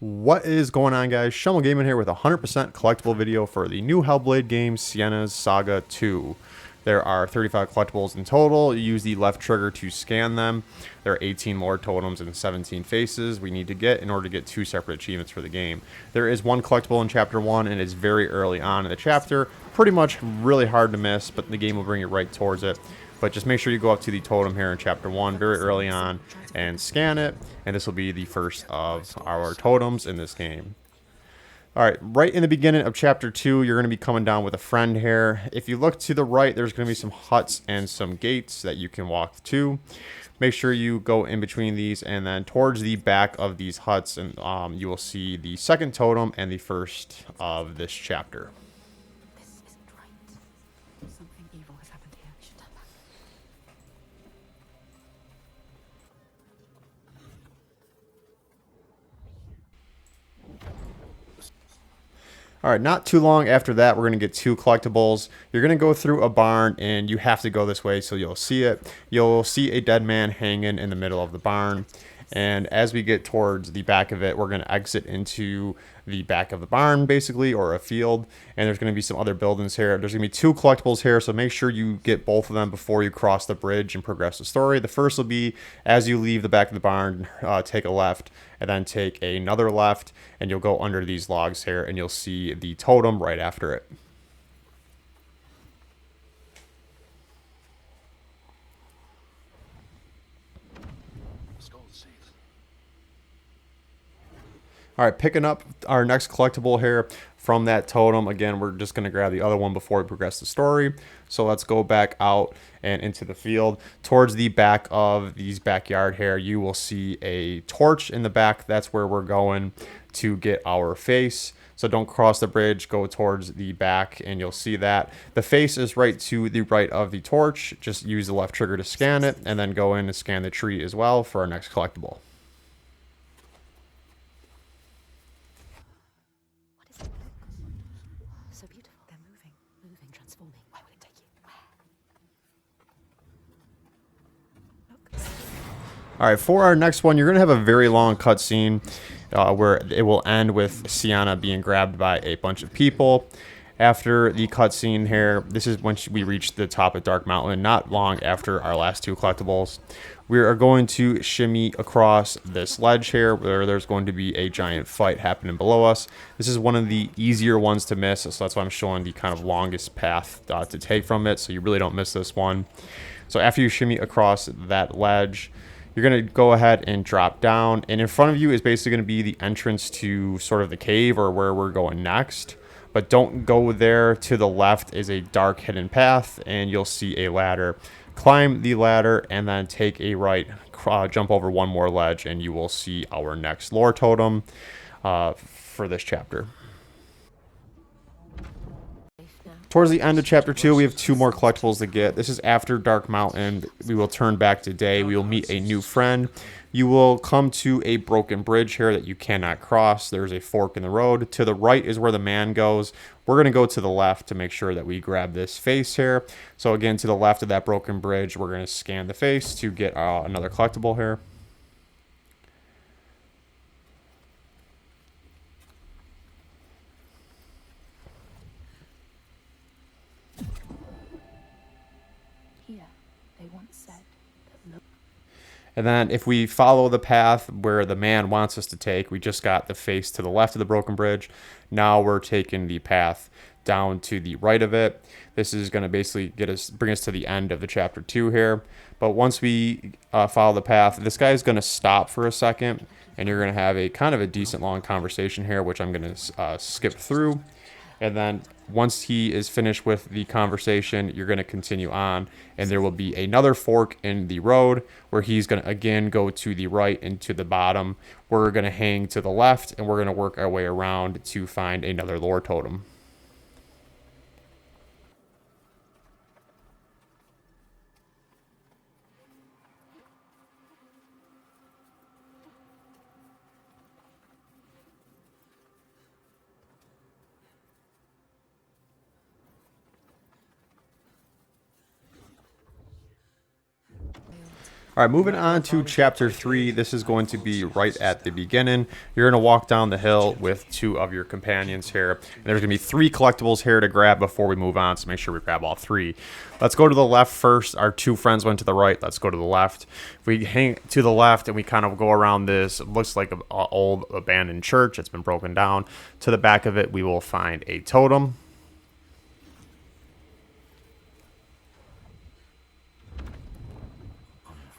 What is going on, guys? Shumble Gaming here with a 100% collectible video for the new Hellblade game, Senua's Saga 2. There are 35 collectibles in total. You use the left trigger to scan them. There are 18 Lore Totems and 17 faces we need to get in order to get 2 separate achievements for the game. There is one collectible in Chapter 1, and it's very early on in the chapter. Pretty much really hard to miss, but the game will bring you right towards it. But just make sure you go up to the totem here in Chapter 1 very early on and scan it, and this will be the first of our totems in this game. Alright, right in the beginning of Chapter 2, you're going to be coming down with a friend here. If you look to the right, there's going to be some huts and some gates that you can walk to. Make sure you go in between these, and then towards the back of these huts, and you will see the second totem and the first of this chapter. This isn't right. Something evil has happened here. We should turn back. Alright, not too long after that, we're going to get 2 collectibles. You're going to go through a barn, and you have to go this way so you'll see it. You'll see a dead man hanging in the middle of the barn. And as we get towards the back of it, we're going to exit into the back of the barn, basically, or a field. And there's going to be some other buildings here. There's going to be 2 collectibles here, so make sure you get both of them before you cross the bridge and progress the story. The first will be, as you leave the back of the barn, take a left, and then take another left, and you'll go under these logs here, and you'll see the totem right after it. All right, picking up our next collectible here from that totem. Again, we're just going to grab the other one before we progress the story. So let's go back out and into the field. Towards the back of these backyard here, you will see a torch in the back. That's where we're going to get our face. So don't cross the bridge, go towards the back, and you'll see that. The face is right to the right of the torch. Just use the left trigger to scan it, and then go in and scan the tree as well for our next collectible. So beautiful. They're moving, transforming. Where will it take you? Where? Look. All right, for our next one, you're going to have a very long cutscene where it will end with Senua being grabbed by a bunch of people. After the cutscene here, this is when we reach the top of Dark Mountain, not long after our last 2 collectibles. We are going to shimmy across this ledge here where there's going to be a giant fight happening below us. This is one of the easier ones to miss, so that's why I'm showing the kind of longest path to take from it, so you really don't miss this one. So after you shimmy across that ledge, you're going to go ahead and drop down, and in front of you is basically going to be the entrance to sort of the cave or where we're going next. But don't go there. To the left is a dark hidden path, and you'll see a ladder. Climb the ladder and then take a right, jump over one more ledge, and you will see our next Lore Totem for this chapter. Towards the end of Chapter 2, we have 2 more collectibles to get. This is after Dark Mountain. We will turn back to day. We will meet a new friend. You will come to a broken bridge here that you cannot cross. There's a fork in the road. To the right is where the man goes. We're going to go to the left to make sure that we grab this face here. So again, to the left of that broken bridge, we're going to scan the face to get another collectible here. Here, they once said that And then if we follow the path where the man wants us to take, we just got the face to the left of the broken bridge. Now we're taking the path down to the right of it. This is going to basically bring us to the end of the Chapter 2 here. But once we follow the path, this guy is going to stop for a second, and you're going to have a kind of a decent long conversation here, which I'm going to skip through. And then once he is finished with the conversation, you're going to continue on, and there will be another fork in the road where he's going to again go to the right and to the bottom. We're going to hang to the left, and we're going to work our way around to find another Lore Totem. All right, moving on to chapter 3. This is going to be right at the beginning. You're going to walk down the hill with 2 of your companions here. And there's going to be 3 collectibles here to grab before we move on, so make sure we grab all 3. Let's go to the left first. Our 2 friends went to the right. Let's go to the left. If we hang to the left and we kind of go around this, it looks like an old abandoned church. It's been broken down. To the back of it, we will find a totem.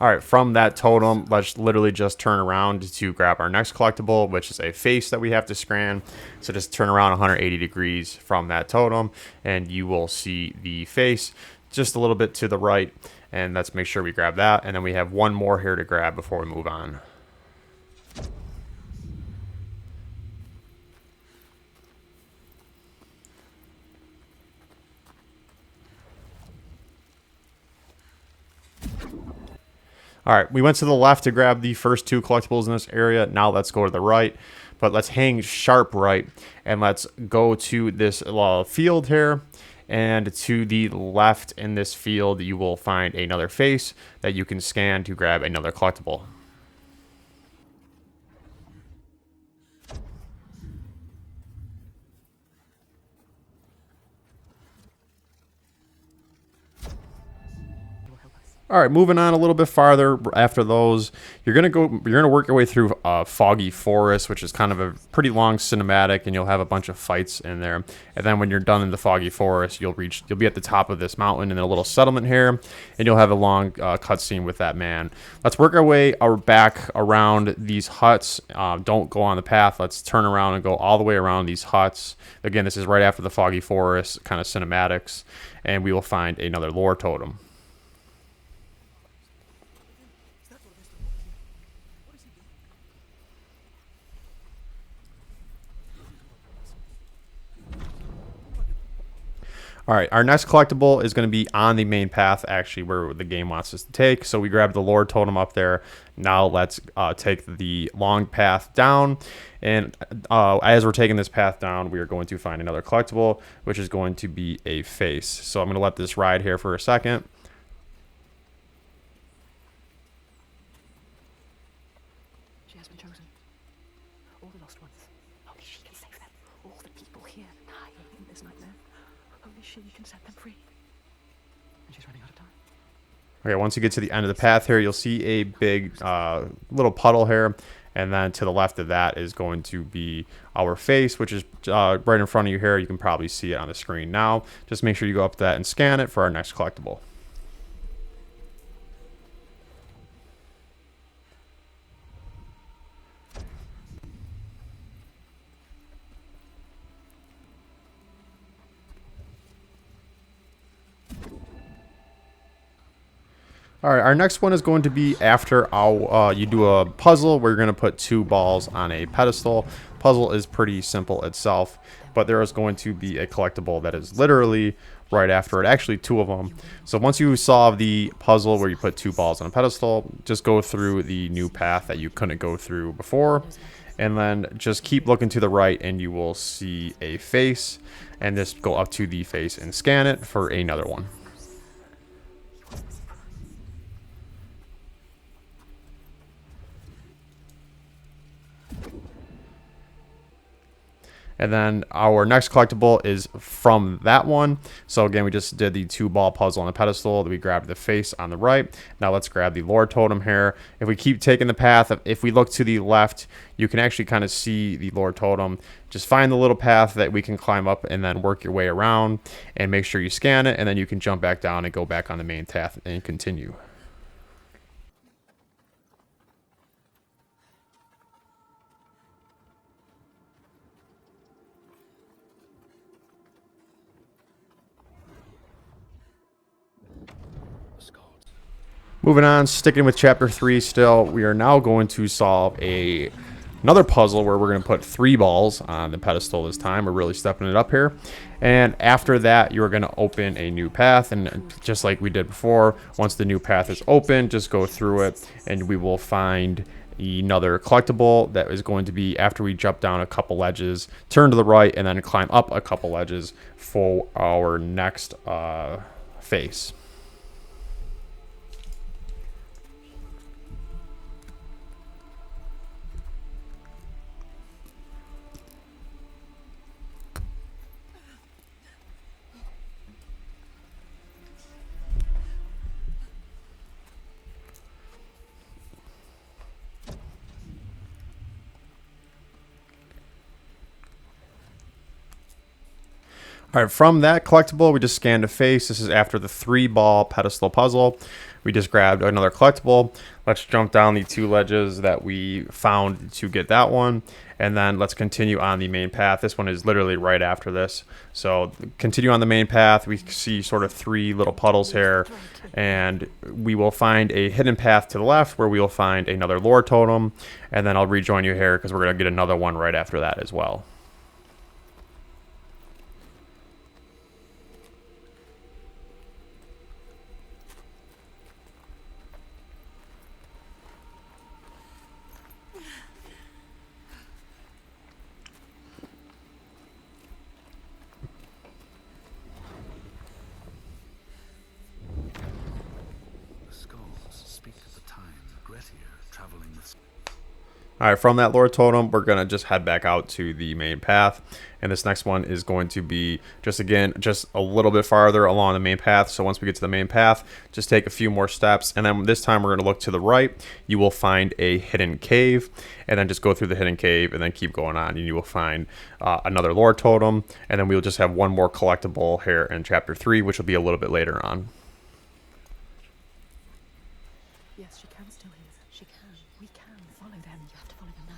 All right, from that totem, let's literally just turn around to grab our next collectible, which is a face that we have to scan. So just turn around 180 degrees from that totem, and you will see the face just a little bit to the right. And let's make sure we grab that. And then we have 1 more here to grab before we move on. All right, we went to the left to grab the first 2 collectibles in this area. Now let's go to the right, but let's hang sharp right, and let's go to this field here. And to the left in this field, you will find another face that you can scan to grab another collectible. All right, moving on a little bit farther after those, you're gonna work your way through Foggy Forest, which is kind of a pretty long cinematic, and you'll have a bunch of fights in there. And then when you're done in the Foggy Forest, you'll be at the top of this mountain in a little settlement here, and you'll have a long cutscene with that man. Let's work our way back around these huts. Don't go on the path. Let's turn around and go all the way around these huts. Again, this is right after the Foggy Forest kind of cinematics, and we will find another Lore Totem. All right, our next collectible is going to be on the main path, actually, where the game wants us to take. So we grabbed the Lore Totem up there. Now let's take the long path down. And as we're taking this path down, we are going to find another collectible, which is going to be a face. So I'm going to let this ride here for a second. She has been chosen. All the lost ones. Only she can save them. All the people here dying in this nightmare. Only she can set them free. And she's running out of time. Okay, once you get to the end of the path here, you'll see a big little puddle here. And then to the left of that is going to be our face, which is right in front of you here. You can probably see it on the screen now. Just make sure you go up to that and scan it for our next collectible. All right, our next one is going to be after you do a puzzle where you're going to put 2 balls on a pedestal. Puzzle is pretty simple itself, but there is going to be a collectible that is literally right after it, actually 2 of them. So once you solve the puzzle where you put 2 balls on a pedestal, just go through the new path that you couldn't go through before, and then just keep looking to the right and you will see a face, and just go up to the face and scan it for another one. And then our next collectible is from that one. So again, we just did the 2 ball puzzle on the pedestal. We grabbed the face on the right. Now let's grab the Lore Totem here. If we keep taking the path, if we look to the left, you can actually kind of see the Lore Totem. Just find the little path that we can climb up and then work your way around and make sure you scan it. And then you can jump back down and go back on the main path and continue. Moving on, sticking with chapter 3 still, we are now going to solve another puzzle where we're going to put 3 balls on the pedestal this time. We're really stepping it up here. And after that, you're going to open a new path. And just like we did before, once the new path is open, just go through it and we will find another collectible that is going to be after we jump down a couple ledges, turn to the right, and then climb up a couple ledges for our next face. All right, from that collectible, we just scanned a face. This is after the 3-ball pedestal puzzle. We just grabbed another collectible. Let's jump down the 2 ledges that we found to get that one. And then let's continue on the main path. This one is literally right after this. So continue on the main path. We see sort of 3 little puddles here. And we will find a hidden path to the left where we will find another lore totem. And then I'll rejoin you here because we're going to get another one right after that as well. All right, from that lore totem, we're going to just head back out to the main path. And this next one is going to be, just a little bit farther along the main path. So once we get to the main path, just take a few more steps. And then this time we're going to look to the right. You will find a hidden cave. And then just go through the hidden cave and then keep going on. And you will find another lore totem. And then we'll just have one more collectible here in Chapter 3, which will be a little bit later on. Yes, she can still hear them. She can. We can follow them. You have to follow them now.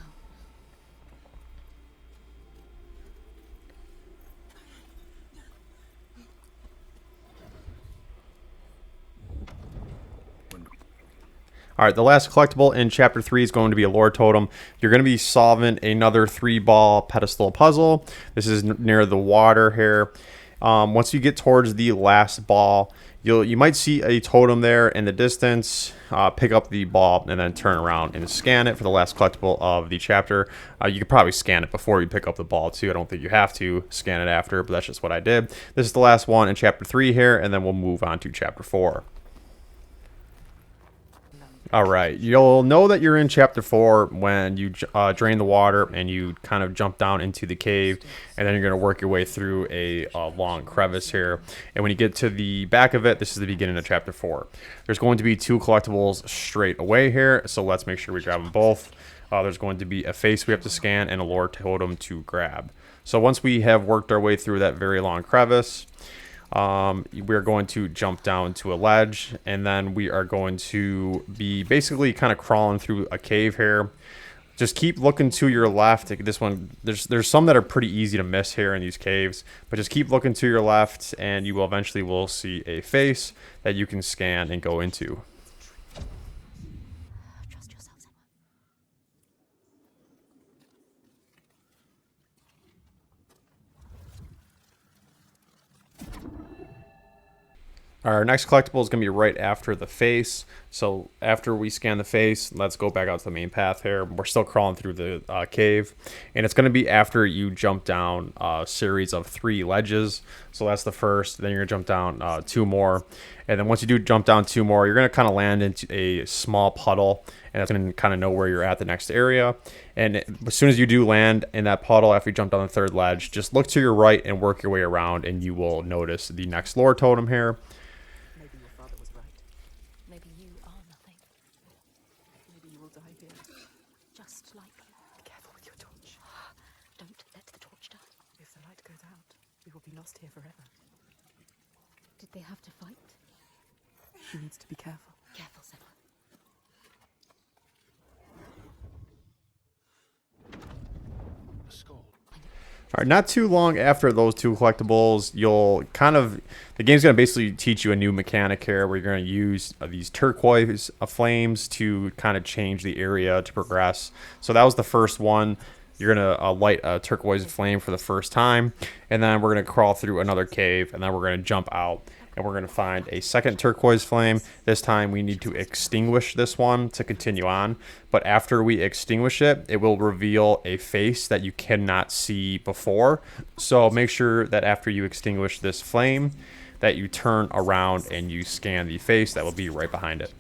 All right, the last collectible in Chapter 3 is going to be a lore totem. You're going to be solving another 3-ball pedestal puzzle. This is near the water here. Once you get towards the last ball, you might see a totem there in the distance. Pick up the ball and then turn around and scan it for the last collectible of the chapter. You could probably scan it before you pick up the ball too. I don't think you have to scan it after, but that's just what I did. This is the last one in Chapter 3 here, and then we'll move on to Chapter 4. All right, you'll know that you're in Chapter 4 when you drain the water and you kind of jump down into the cave, and then you're going to work your way through a long crevice here. And when you get to the back of it, this is the beginning of Chapter 4. There's going to be 2 collectibles straight away here, so let's make sure we grab them both. There's going to be a face we have to scan and a lore totem to grab. So once we have worked our way through that very long crevice, we're going to jump down to a ledge, and then we are going to be basically kind of crawling through a cave here. Just keep looking to your left. This one, there's some that are pretty easy to miss here in these caves, but just keep looking to your left, and you will eventually see a face that you can scan and go into. Trust yourself, Senua. Our next collectible is going to be right after the face. So after we scan the face, let's go back out to the main path here. We're still crawling through the cave. And it's going to be after you jump down a series of 3 ledges. So that's the first. Then you're going to jump down 2 more. And then once you do jump down 2 more, you're going to kind of land into a small puddle. And it's going to kind of know where you're at the next area. And as soon as you do land in that puddle after you jump down the 3rd ledge, just look to your right and work your way around. And you will notice the next lore totem here. Maybe your father was right. Maybe you are nothing. Maybe you will die here. Just like you. Be careful with your torch. Don't let the torch die. If the light goes out, we will be lost here forever. Did they have to fight? She needs to be careful. Careful, Senua. All right, not too long after those 2 collectibles, the game's going to basically teach you a new mechanic here where you're going to use these turquoise flames to kind of change the area to progress. So that was the first one. You're going to light a turquoise flame for the first time, and then we're going to crawl through another cave, and then we're going to jump out. And we're going to find a second turquoise flame. This time we need to extinguish this one to continue on. But after we extinguish it, it will reveal a face that you cannot see before. So make sure that after you extinguish this flame, that you turn around and you scan the face that will be right behind it.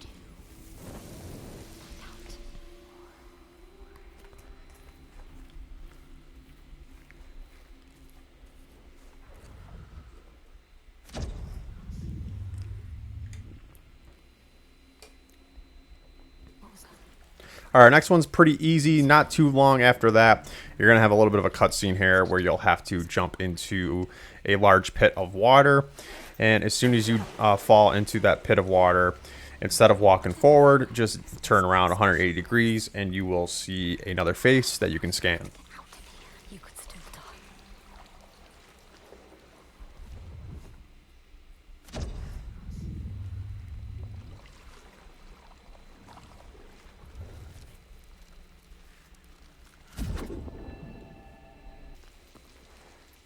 All right, next one's pretty easy. Not too long after that, you're going to have a little bit of a cutscene here where you'll have to jump into a large pit of water. And as soon as you fall into that pit of water, instead of walking forward, just turn around 180 degrees and you will see another face that you can scan. You could still die.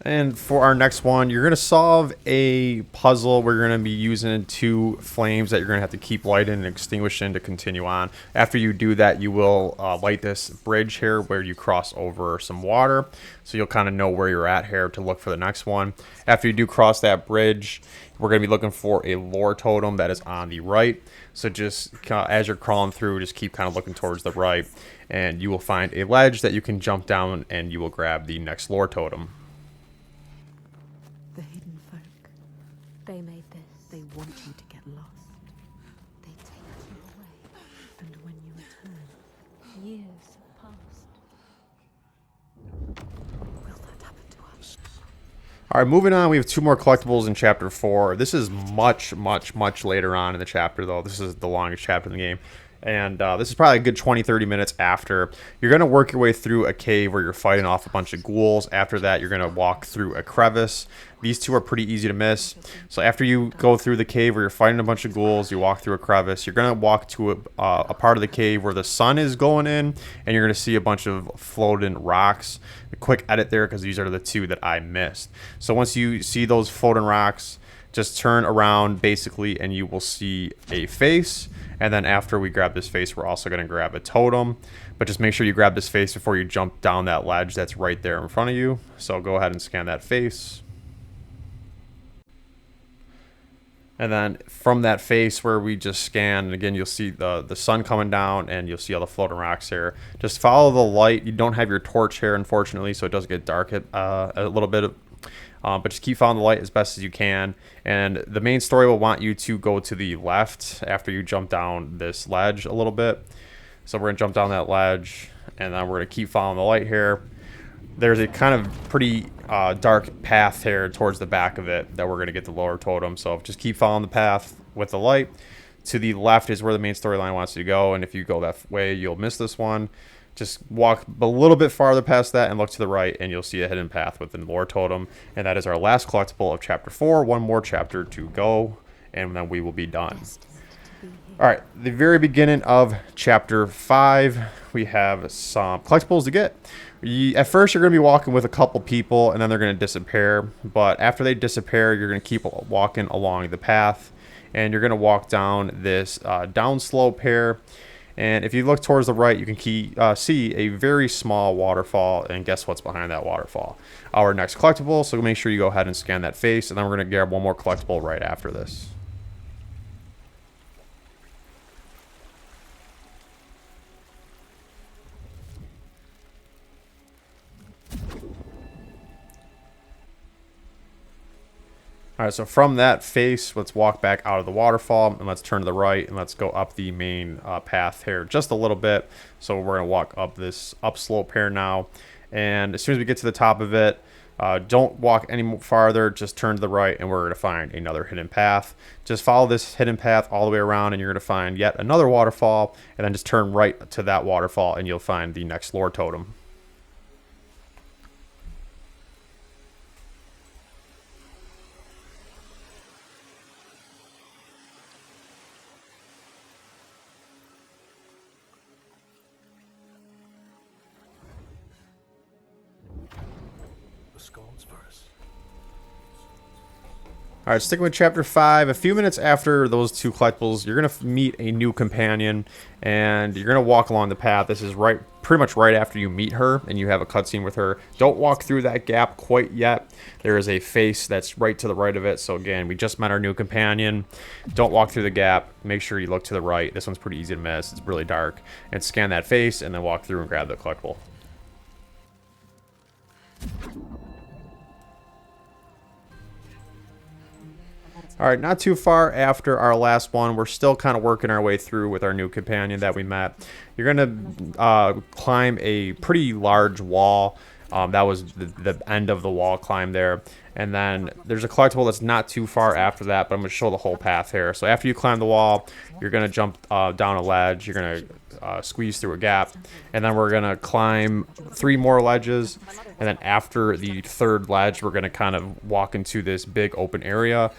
And for our next one, you're going to solve a puzzle where you're going to be using 2 flames that you're going to have to keep lighting and extinguishing to continue on. After you do that, you will light this bridge here where you cross over some water. So you'll kind of know where you're at here to look for the next one. After you do cross that bridge, we're going to be looking for a Lore Totem that is on the right. So just as you're crawling through, just keep kind of looking towards the right. And you will find a ledge that you can jump down and you will grab the next Lore Totem. The hidden folk. They made this. They want you to get lost. They take you away. And when you return, years have passed. Will that happen to us? All right, moving on, we have 2 more collectibles in Chapter 4. This is much, much, much later on in the chapter, though. This is the longest chapter in the game. And this is probably a good 20-30 minutes after. You're going to work your way through a cave where you're fighting off a bunch of ghouls. After that, you're going to walk through a crevice. These 2 are pretty easy to miss. So after you go through the cave where you're fighting a bunch of ghouls, you walk through a crevice. You're going to walk to a part of the cave where the sun is going in, and you're going to see a bunch of floating rocks. A quick edit there because these are the 2 that I missed. So once you see those floating rocks, just turn around basically and you will see a face. And then after we grab this face, we're also going to grab a totem. But just make sure you grab this face before you jump down that ledge that's right there in front of you. So go ahead and scan that face. And then from that face where we just scanned, again, you'll see the sun coming down and you'll see all the floating rocks here. Just follow the light. You don't have your torch here, unfortunately, so it does get dark a little bit. But just keep following the light as best as you can. And the main story will want you to go to the left after you jump down this ledge a little bit. So we're going to jump down that ledge, and then we're going to keep following the light here. There's a kind of pretty dark path here towards the back of it that we're going to get the Lore Totem. So just keep following the path with the light. To the left is where the main storyline wants you to go, and if you go that way, you'll miss this one. Just walk a little bit farther past that and look to the right, and you'll see a hidden path with the Lore Totem. And that is our last collectible of Chapter 4. 1 more chapter to go, and then we will be done. All right, the very beginning of Chapter 5, we have some collectibles to get. At first, you're going to be walking with a couple people, and then they're going to disappear. But after they disappear, you're going to keep walking along the path, and you're going to walk down this downslope here. And if you look towards the right, you can see a very small waterfall, and guess what's behind that waterfall? Our next collectible, so make sure you go ahead and scan that face, and then we're going to grab 1 more collectible right after this. All right, so from that face, let's walk back out of the waterfall, and let's turn to the right, and let's go up the main path here just a little bit. So we're going to walk up this upslope here now, and as soon as we get to the top of it, don't walk any farther, just turn to the right, and we're going to find another hidden path. Just follow this hidden path all the way around, and you're going to find yet another waterfall, and then just turn right to that waterfall, and you'll find the next Lore Totem. All right, sticking with Chapter 5, a few minutes after those 2 collectibles, you're going to meet a new companion, and you're going to walk along the path. This is pretty much right after you meet her, and you have a cutscene with her. Don't walk through that gap quite yet. There is a face that's right to the right of it. So again, we just met our new companion. Don't walk through the gap. Make sure you look to the right. This one's pretty easy to miss. It's really dark. And scan that face, and then walk through and grab the collectible. All right, not too far after our last one. We're still kind of working our way through with our new companion that we met. You're going to climb a pretty large wall That was the end of the wall climb there. And then there's a collectible that's not too far after that, but I'm going to show the whole path here. So after you climb the wall, you're going to jump down a ledge. You're going to squeeze through a gap. And then we're going to climb 3 more ledges. And then after the 3rd ledge, we're going to kind of walk into this big open area.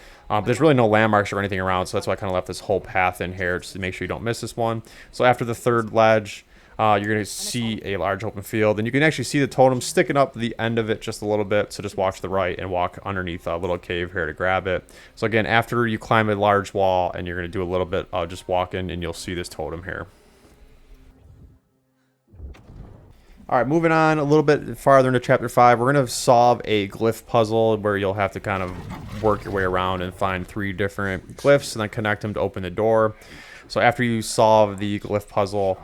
There's really no landmarks or anything around, so that's why I kind of left this whole path in here just to make sure you don't miss this one. So after the 3rd ledge, you're going to see a large open field, and you can actually see the totem sticking up the end of it just a little bit. So just watch to the right and walk underneath a little cave here to grab it. So again, after you climb a large wall, and you're going to do a little bit of just walking, and you'll see this totem here. All right, moving on a little bit farther into Chapter 5, we're going to solve a glyph puzzle where you'll have to kind of work your way around and find 3 different glyphs and then connect them to open the door. So after you solve the glyph puzzle,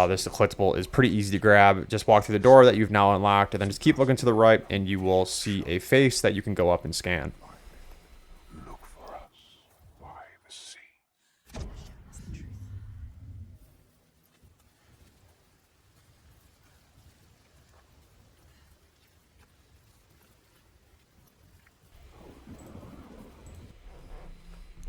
this collectible is pretty easy to grab. Just walk through the door that you've now unlocked, and then just keep looking to the right, and you will see a face that you can go up and scan. Look for us by the sea.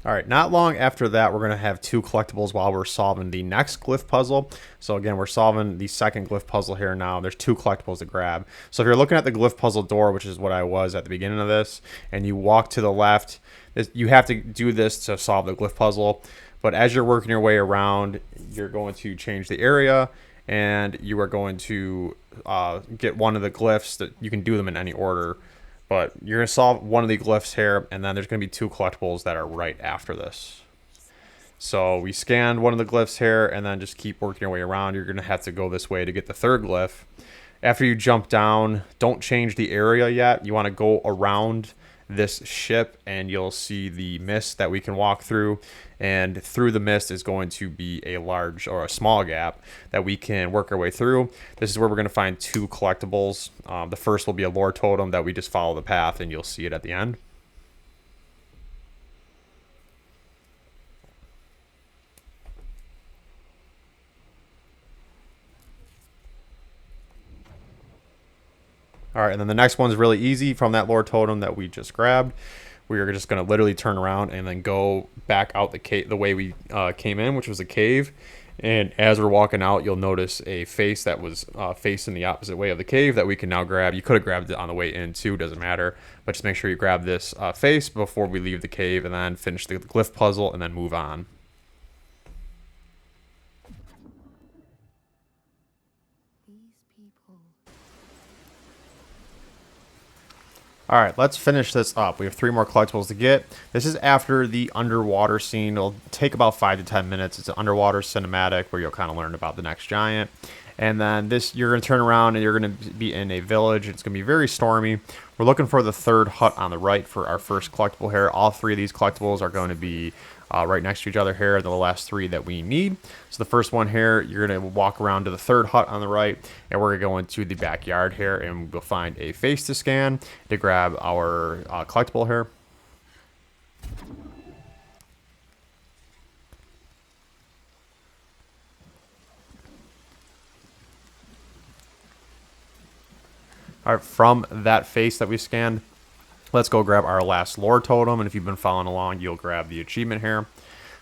All right, not long after that, we're going to have 2 collectibles while we're solving the next glyph puzzle. So again, we're solving the 2nd glyph puzzle here now. There's 2 collectibles to grab. So if you're looking at the glyph puzzle door, which is what I was at the beginning of this, and you walk to the left, you have to do this to solve the glyph puzzle. But as you're working your way around, you're going to change the area, and you are going to get one of the glyphs. That you can do them in any order. But you're going to solve one of the glyphs here, and then there's going to be 2 collectibles that are right after this. So we scanned one of the glyphs here, and then just keep working your way around. You're going to have to go this way to get the 3rd glyph. After you jump down, don't change the area yet. You want to go around this ship, and you'll see the mist that we can walk through. And through the mist is going to be a large or a small gap that we can work our way through. This is where we're going to find 2 collectibles. The first will be a lore totem that we just follow the path, and you'll see it at the end. All right, and then the next one's really easy from that lore totem that we just grabbed. We are just going to literally turn around and then go back out the cave the way we came in, which was a cave. And as we're walking out, you'll notice a face that was facing the opposite way of the cave that we can now grab. You could have grabbed it on the way in too, doesn't matter. But just make sure you grab this face before we leave the cave, and then finish the glyph puzzle and then move on. All right, let's finish this up. We have 3 more collectibles to get. This is after the underwater scene. It'll take about 5 to 10 minutes. It's an underwater cinematic where you'll kind of learn about the next giant. And then this, you're going to turn around and you're going to be in a village. It's going to be very stormy. We're looking for the 3rd hut on the right for our first collectible here. All 3 of these collectibles are going to be right next to each other here, the last 3 that we need. So the first one here, you're going to walk around to the 3rd hut on the right, and we're going to go into the backyard here, and we'll find a face to scan to grab our collectible here. All right, from that face that we scanned, let's go grab our last lore totem, and if you've been following along, you'll grab the achievement here.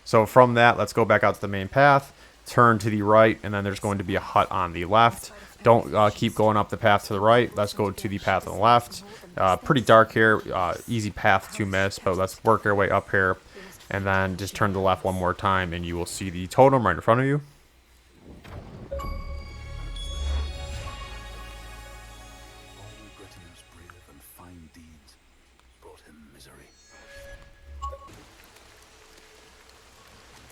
So from that, let's go back out to the main path, turn to the right, and then there's going to be a hut on the left. Don't keep going up the path to the right. Let's go to the path on the left. Pretty dark here, easy path to miss, but let's work our way up here, and then just turn to the left one more time, and you will see the totem right in front of you.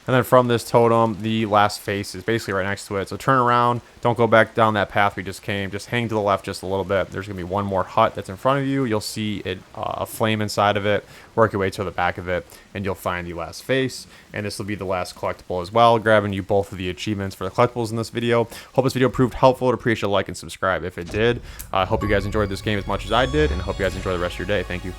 And then from this totem, the last face is basically right next to it. So turn around. Don't go back down that path we just came. Just hang to the left just a little bit. There's going to be one more hut that's in front of you. You'll see it, a flame inside of it. Work your way to the back of it, and you'll find the last face. And this will be the last collectible as well, grabbing you both of the achievements for the collectibles in this video. Hope this video proved helpful. I'd appreciate a like and subscribe if it did. I hope you guys enjoyed this game as much as I did, and I hope you guys enjoy the rest of your day. Thank you.